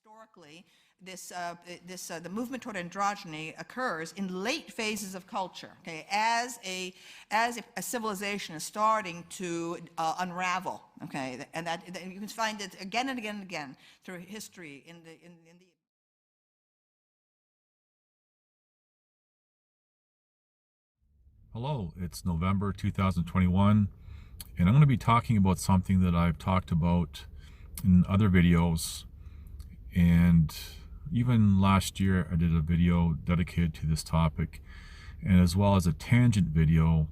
historically, the movement toward androgyny occurs in late phases of culture. Okay, as a civilization is starting to unravel. Okay, and that you can find it again and again and again through history in the. Hello, it's November 2021, and I'm going to be talking about something that I've talked about in other videos, and even last year I did a video dedicated to this topic, and as well as a tangent video.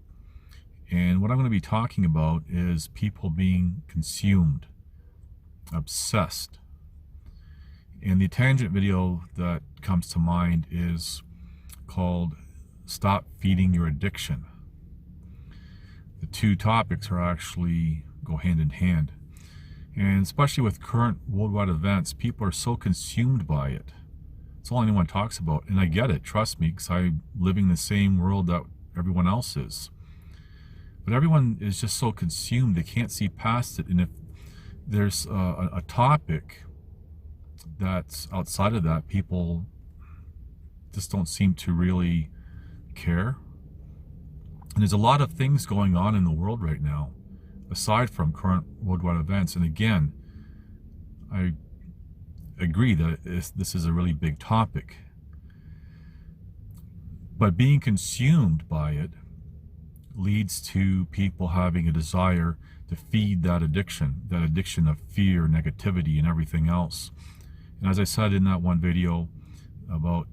And what I'm going to be talking about is people being consumed, obsessed. And the tangent video that comes to mind is called Stop Feeding Your Addiction. The two topics are actually go hand in hand. And especially with current worldwide events, people are so consumed by it. It's all anyone talks about. And I get it, trust me, because I'm living the same world that everyone else is. But everyone is just so consumed, they can't see past it. And if there's a topic that's outside of that, people just don't seem to really care. And there's a lot of things going on in the world right now aside from current worldwide events, and again, I agree that this is a really big topic, but being consumed by it leads to people having a desire to feed that addiction of fear, negativity, and everything else. And as I said in that one video about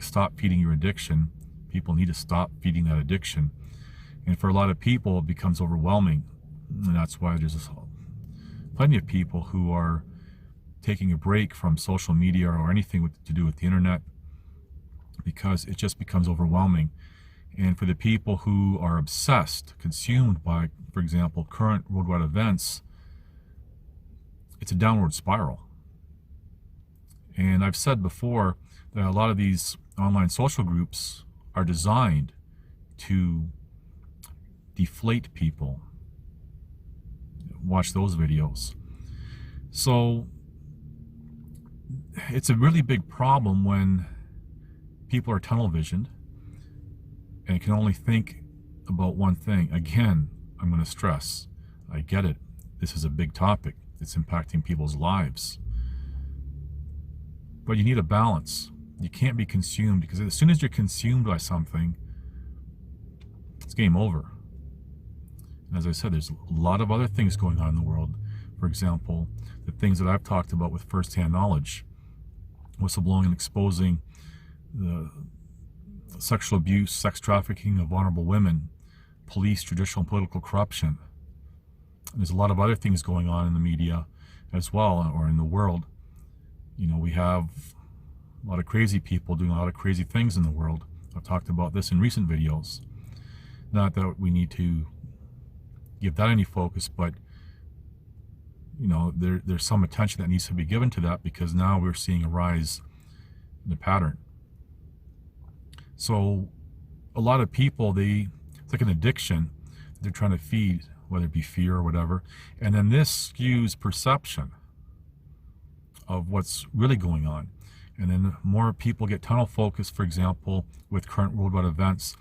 stop feeding your addiction, people need to stop feeding that addiction. And for a lot of people, it becomes overwhelming. And that's why there's plenty of people who are taking a break from social media or anything to do with the internet, because it just becomes overwhelming. And for the people who are obsessed, consumed by, for example, current worldwide events, it's a downward spiral. And I've said before that a lot of these online social groups are designed to deflate people. Watch those videos. So it's a really big problem when people are tunnel visioned and can only think about one thing. Again, I'm going to stress, I get it. This is a big topic. It's impacting people's lives. But you need a balance. You can't be consumed, because as soon as you're consumed by something, it's game over. And as I said, there's a lot of other things going on in the world. For example, the things that I've talked about with first-hand knowledge, whistleblowing and exposing the sexual abuse, sex trafficking of vulnerable women, police, judicial, and political corruption. And there's a lot of other things going on in the media as well, or in the world. You know, we have a lot of crazy people doing a lot of crazy things in the world. I've talked about this in recent videos. Not that we need to give that any focus, but you know, there's some attention that needs to be given to that, because now we're seeing a rise in the pattern. So a lot of people, it's like an addiction that they're trying to feed, whether it be fear or whatever, and then this skews perception of what's really going on. And then more people get tunnel focused, for example, with current worldwide events.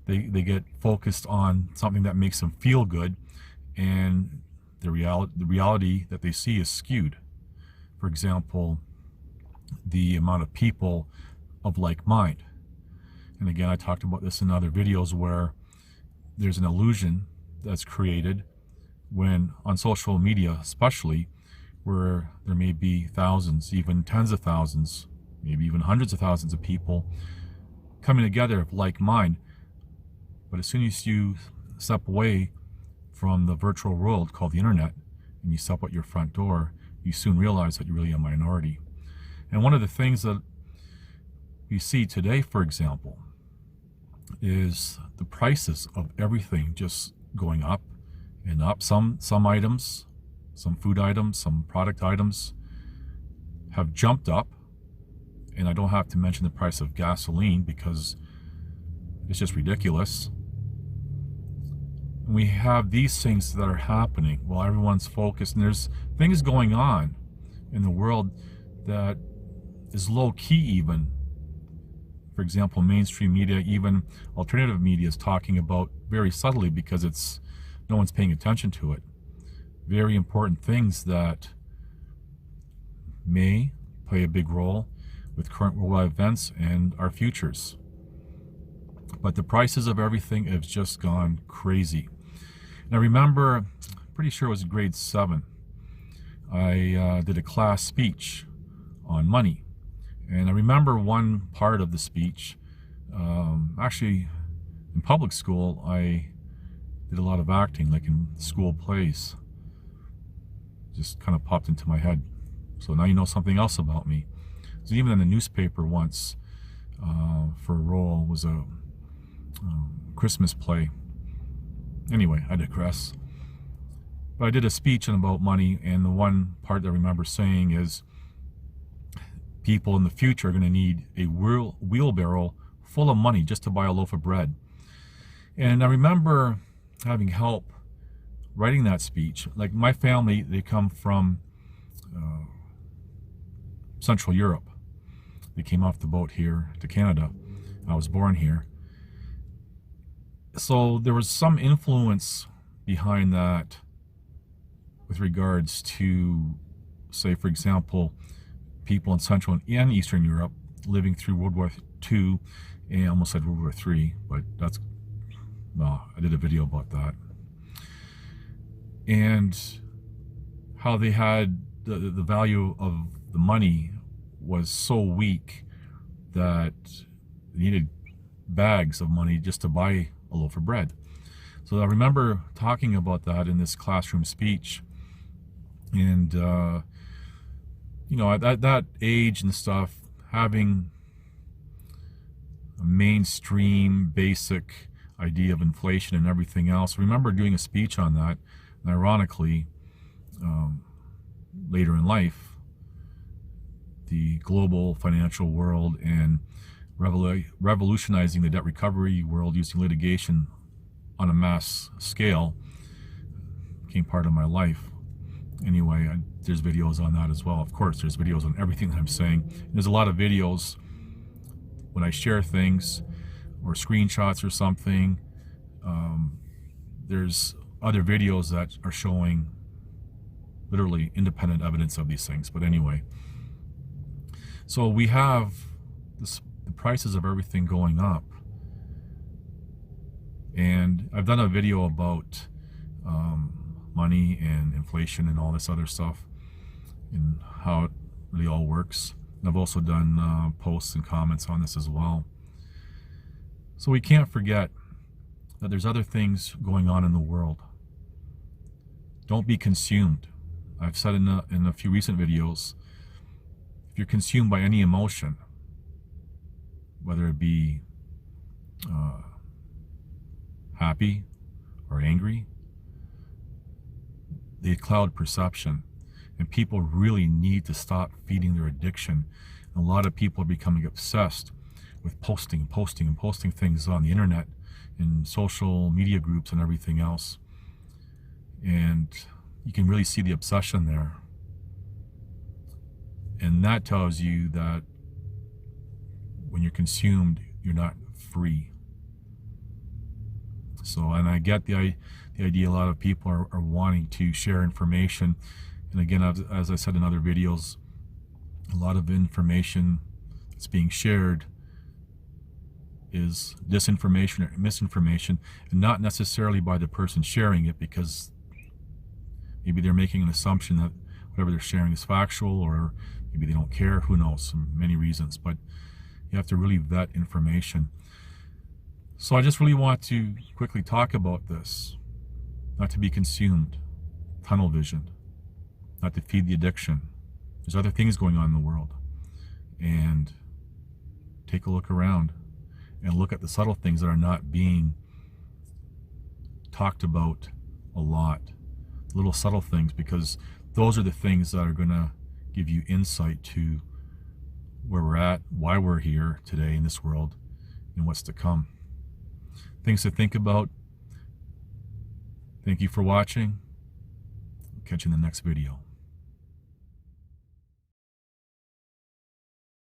They get focused on something that makes them feel good, and the reality that they see is skewed. For example, the amount of people of like mind. And again, I talked about this in other videos, where there's an illusion that's created when on social media, especially, where there may be thousands, even tens of thousands, maybe even hundreds of thousands of people coming together of like mind. But as soon as you step away from the virtual world called the internet, and you step out your front door, you soon realize that you're really a minority. And one of the things that we see today, for example, is the prices of everything just going up and up. Some items, some food items, some product items have jumped up, and I don't have to mention the price of gasoline because it's just ridiculous. And we have these things that are happening while everyone's focused, and there's things going on in the world that is low-key even. For example, mainstream media, even alternative media, is talking about very subtly because no one's paying attention to it. Very important things that may play a big role with current worldwide events and our futures. But the prices of everything have just gone crazy. And I remember, pretty sure it was grade 7, I did a class speech on money. And I remember one part of the speech, actually in public school, I did a lot of acting, like in school plays. Just kind of popped into my head. So now you know something else about me. So even in the newspaper once, for a role, was a Christmas play. Anyway, I digress. But I did a speech about money, and the one part that I remember saying is people in the future are going to need a wheelbarrow full of money just to buy a loaf of bread. And I remember having help writing that speech. Like my family, they come from Central Europe. They came off the boat here to Canada. I was born here. So there was some influence behind that with regards to, say, for example, people in Central and Eastern Europe living through World War II, and I almost said World War III, but that's, well, I did a video about that. And how they had the value of the money was so weak that they needed bags of money just to buy a loaf of bread. So I remember talking about that in this classroom speech. And, you know, at that age and stuff, having a mainstream, basic idea of inflation and everything else, I remember doing a speech on that. And ironically, later in life, the global financial world and revolutionizing the debt recovery world using litigation on a mass scale became part of my life. Anyway, there's videos on that as well. Of course, there's videos on everything that I'm saying. And there's a lot of videos when I share things or screenshots or something. There's other videos that are showing literally independent evidence of these things. But anyway, so we have the prices of everything going up. And I've done a video about money and inflation and all this other stuff and how it really all works. And I've also done posts and comments on this as well. So we can't forget that there's other things going on in the world. Don't be consumed. I've said in a few recent videos, if you're consumed by any emotion, whether it be happy or angry, they cloud perception. And people really need to stop feeding their addiction. And a lot of people are becoming obsessed with posting things on the internet, in social media groups and everything else. And you can really see the obsession there. And that tells you that when you're consumed, you're not free. So, and I get the idea a lot of people are wanting to share information. And again, as I said in other videos, a lot of information that's being shared is disinformation or misinformation, and not necessarily by the person sharing it, because maybe they're making an assumption that whatever they're sharing is factual, or maybe they don't care, who knows, many reasons. But you have to really vet information. So I just really want to quickly talk about this, not to be consumed, tunnel vision, not to feed the addiction. There's other things going on in the world. And take a look around and look at the subtle things that are not being talked about a lot. Little subtle things, because those are the things that are going to give you insight to where we're at, why we're here today in this world, and what's to come. Things to think about. Thank you for watching. I'll catch you in the next video.